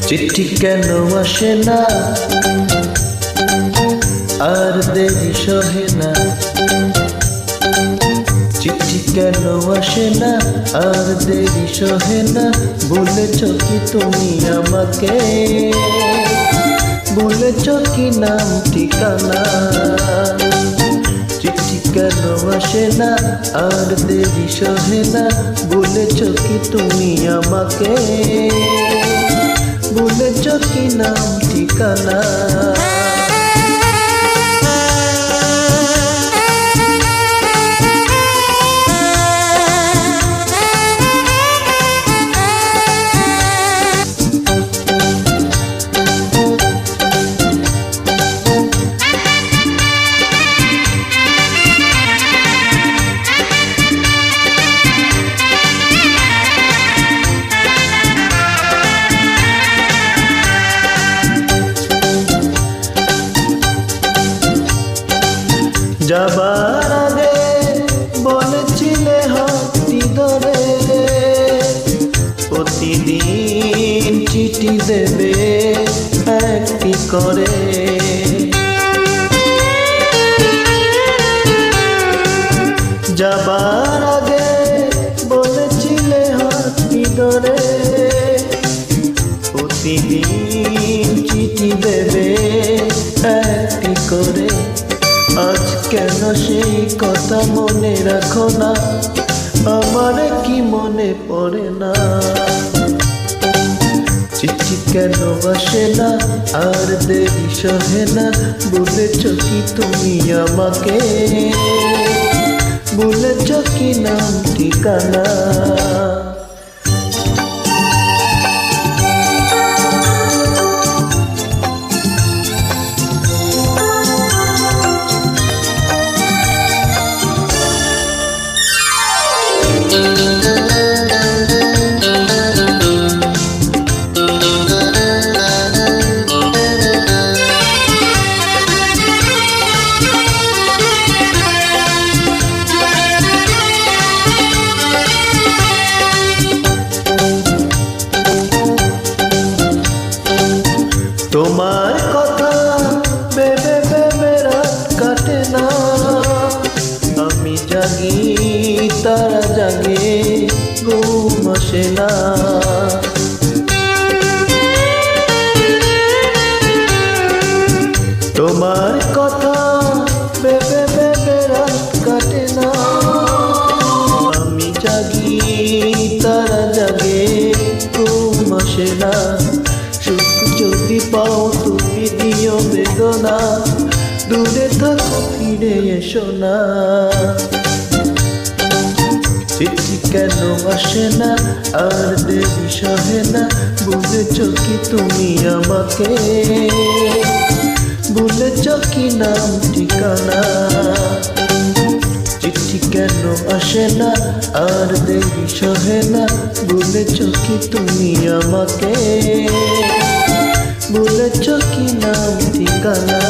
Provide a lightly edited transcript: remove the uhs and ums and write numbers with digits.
চিঠি কেন আসে না আর দেরি সহে না, চিঠি কেন আসে না আর দেরি সহে না, বলেছ কি তুমি আমাকে, বলেছ কি নাম ঠিকানা। চিঠি কেন আসে না আর দেরি সহে না, বলেছ কি তুমি আমাকে, বলেছ কি নাম ঠিকানা। যাবার আগে বলেছিলে হাতটি ধরে, প্রতিদিন চিঠি দেবে একটি করে। যাবার আগে বলেছিলে হাতটি ধরে, প্রতিদিন চিঠি দেবে একটি করে। আজ কেন সেই কথা মনে রাখো না, আমার কি মনে পড়ে না। চিঠি কেন আসে না আর দেরি সহে না, বলেছ কি তুমি আমাকে, বলেছ কি নাম ঠিকানা। তোমার কথা ভেবে ভেবে রাত কাটে না, আমি জাগি তারা জাগে ঘুম আসে না। তোমার কথা ভেবে ভেবে রাত কাটে না, আমি জাগি তারা জাগে ঘুম আসে না। যদি পাও তুমি দিও বেদনা, দূরে থাকো ফিরে এসো না। চিঠি কেন আসে না আর দেরি সহে না, বলেছ কি তুমি আমাকে, বলেছ কি নাম ঠিকানা। চিঠি কেন আসে না আর দেরি সহে না, বলেছ কি তুমি আমাকে, বলেছ কি নাম ঠিকানা।